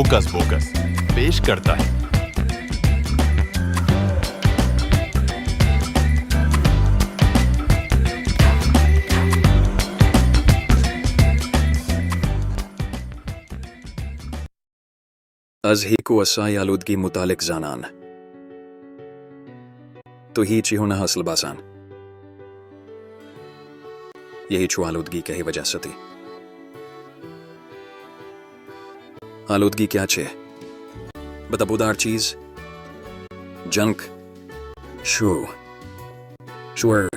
Hocus focus पेश करता है। Az hiku asai aludgi mutalik zanan. तो ही चिहुना हसल बासान यही छु आलूदगी कही वजह से थी। आलूदगी क्या छे? बदबूदार चीज, जंक, शू, शुअर,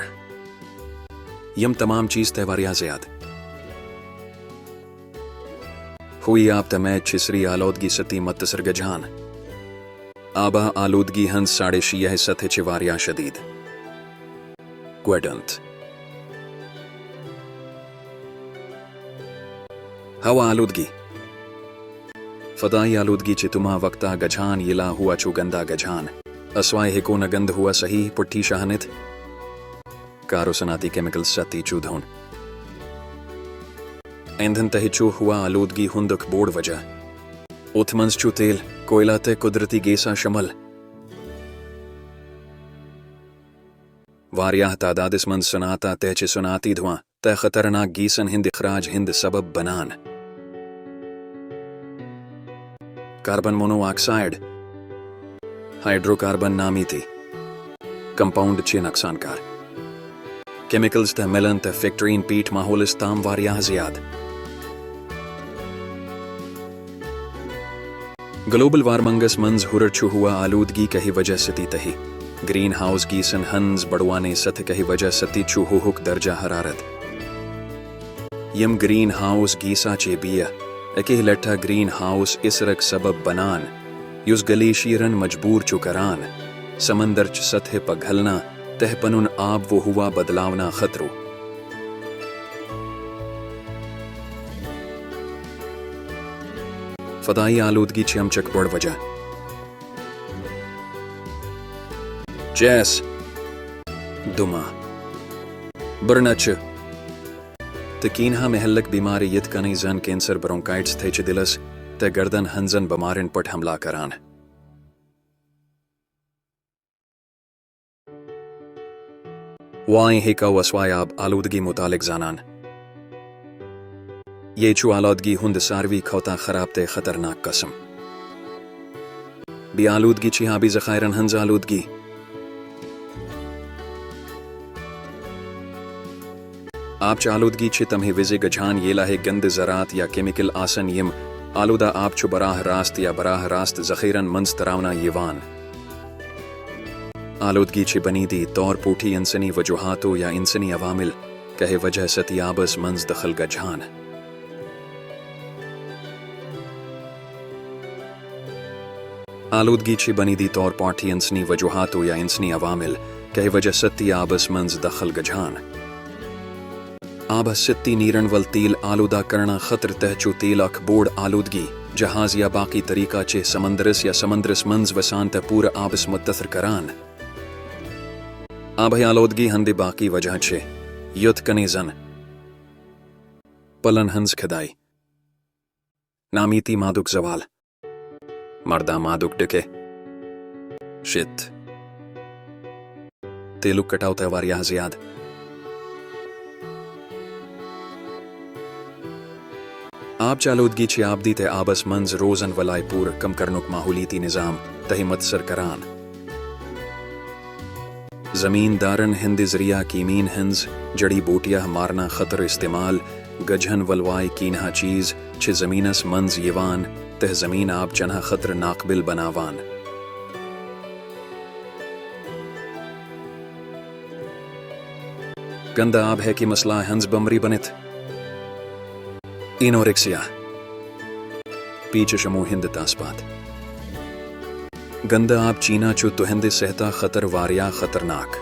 यम तमाम चीज तेवारिया ज़याद हुई आप तमै छिसरी आलूदगी सती मतसर गजान आबा आलूदगी हंस साढ़े शिया सथे चिवारिया शदीद क्वेडंत हवा आलूदगी फदाई आलूदगी चितुमा वक्ता गजान यिला हुआ चुगंदा गजान असवाय हिको नगंद हुआ सही पुट्ठी शाहनित कारो सनाती केमिकल सती चूधोन ईंधन तहिचू हुआ आलूदगी हुंदक बोड़ वजह उथमंस चू तेल कोयला ते कुदरती गेसा शमल वारियाह तादादिसमंद सुनाता तहचे सुनाती धुआं तय खतरनाक गीसन हिंद इखराज हिंद सबब बनान कार्बन मोनोऑक्साइड हाइड्रोकार्बन नामी थी कंपाउंड चे नुकसानकार केमिकल्स ते मिलन ते फैक्ट्रीन पीठ माहौलिस ताम वारियाह ज़याद ग्लोबल वार्मंगस मंज हुरर छु हुआ आलूदगी कही वजह सती तही ग्रीन हाउस गीसन हंस बड़वाने सथ कही वजह सती छु हुक दर्जा हरारत यम ग्रीन हाउस गीसा चे बिया एके लट्ठा ग्रीन हाउस इसरक सबब बनान युस गलेशियरन मजबूर चुकरान समंदर च सतह पघलना तहपनुन आब वो हुआ बदलावना खतरो फदाई आलूदगी चमचक बड़ वजह जैस दुमा बरनच तकीनहा महल्लक बीमारी यत कनी जन कैंसर ब्रोंकाइट्स थे च दिलस ते गर्दन हंजन बमारिन पट हमला करान वाई हिका वसवायाब आलूदगी मुतालिक जानान ये चु आलूदगी हुंद सारवी खौता खराब ते खतरनाक कसम बी आलूदगी चिहाबी जखायरन हंज आलूदगी आप च आलूदगी छि तम्हे विजे गझान येला है गंद ज़रात या केमिकल आसन यम आलूदा आप छु बराह रास्त जखीरन मंज तरावना येवान आलूदगी छि बनी दी तौर पूठी इंसनी वजुहातो या इंसनी अवामिल कहे वजह सतियाबस मंज दखल गझान आलूदगी छि बनी दी तौर पाठी इंसनी वजुहातो या इंसनी अवामिल कहे वजह सतियाबस मंज दखल गझान आबा सित्ती नीरन वल तील आलूदा करना खतर तहचू तील अख बोड़ आलूदगी जहाज या बाकी तरीका चे समंदरस या समंदरस मंज वसान ते पूरा आबस मुत्तसर करान आबा आलूदगी हंदे बाकी वजह चे युद्ध कने जन पलन हंज खदाई नामीती मादुक जवाल मर्दा मादुक डके शित तेलुक कटाव तहवार यहां ज़याद आप चालूदगी छि आबदी ते आबस मंज रोजन वलाई पूर कम करनुक माहौलीती निजाम तही मतसर करान जमीनदारन हिंद जरिया कीमीन हिंज जड़ी बूटिया मारना खतर इस्तेमाल गजहन वलवाई कीनहा चीज छि जमीनस मंज येवान तह जमीन आप चन्हा खतर नाकबिल बनावान गंदा आब है कि मसला हंज बमरी बनित इनोरेक्सिया पीछे शमो हिंद तासपात गंदा आप चीना चु तो हिंद सहता खतर वारिया खतरनाक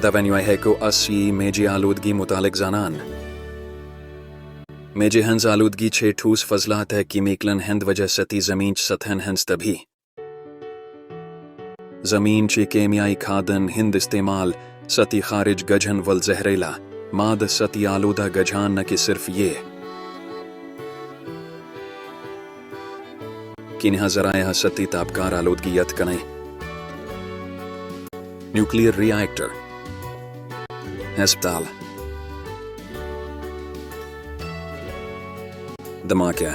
दवन्योय है को अस्सी मेजी आलूदगी मुतालिक जानान मेजे हंज आलूदगी छे ठूस फजलात है कि मेकलन हिंद वजह सती जमीन सतहन हंज तभी जमीन चे केमियाई खादन हिंद इस्तेमाल सती खारिज गजहन वल जहरेला माद सती आलूदा गजान न कि सिर्फ ये किन्हा जराया सती तापकार आलूदगी यत कने न्यूक्लियर रिएक्टर अस्पताल धमाका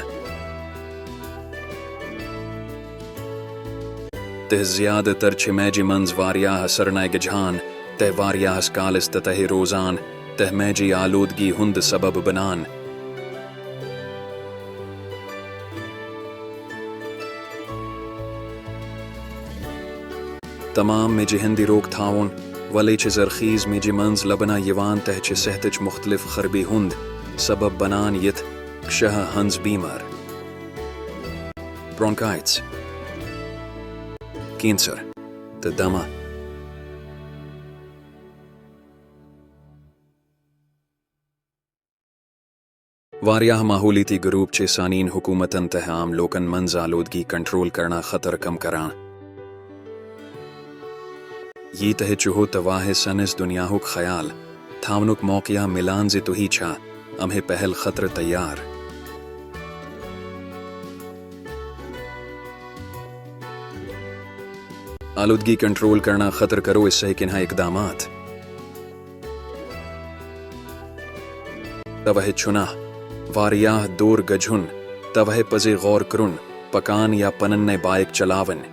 तह ज्यादातर छिमैजी मंज वारियाह सरनाय गजहान तह वारियाह स्कालिस तह रोजान तह मैजी आलूदगी हुंद सबब बनान तमाम मेजी हिंदी रोक थाउन वले च जरखीज मेजी मंज लबना यवान तह च सहतच मुख्तलिफ खरबी हुंद सबब बनान यथ क्षह हंज बीमार ब्रोंकाइट्स कैंसर त दमा वारियाह माहौलीती ग्रुप चे सानीन हुकूमतन तह आम लोकन मंज आलूदगी कंट्रोल करना खतर कम करां ये तह चुहो तवाह सनस दुनियाहुक ख्याल थावनुक मौकिया मिलान जे तो ही छा अम्हे पहल खतर तैयार आलूदगी कंट्रोल करना खतर करो इससे किन्हा इकदामात तवह चुना वारियाह दूर गझुन तवह पजे गौर करुन पकान या पनन ने बाइक चलावन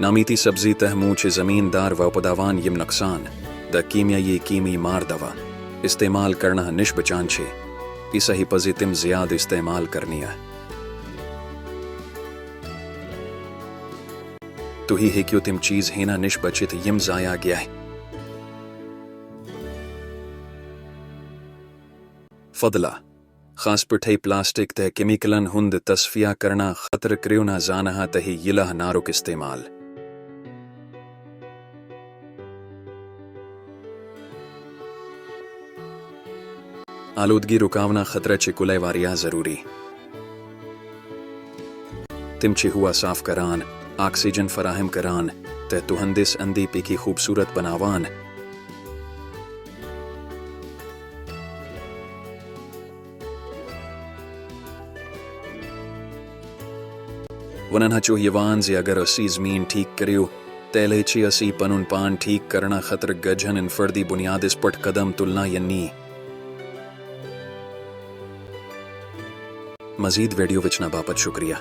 नामीती सब्जी तह मूछ जमीनदार व पदावान यम नुकसान द कीमिया ये कीमी मार दवा इस्तेमाल करना निश बचान छे इसा ही पजी तिम ज्याद इस्तेमाल करनिया तो ही है क्यों तिम चीज हेना निश बचित यम जाया गया है फदला खास पठई प्लास्टिक तह केमिकलन हुंद तस्फिया करना खतर क्रियो ना जाना तही यिलह नारुक इस्तेमाल आलूदगी रुकावना खतरा चिकुले वारिया जरूरी तिमची हुआ साफ करान ऑक्सीजन फराहम करान तह तुहंदिस अंदी पीकी खूबसूरत बनावान वनन हचो यवान जे अगर असी जमीन ठीक करियो तेले ची असी पनुन पान ठीक करना खतर गजहन इन फर्दी बुनियाद इस पट कदम तुलना यन्नी मजीद वीडियो विचना बापत शुक्रिया।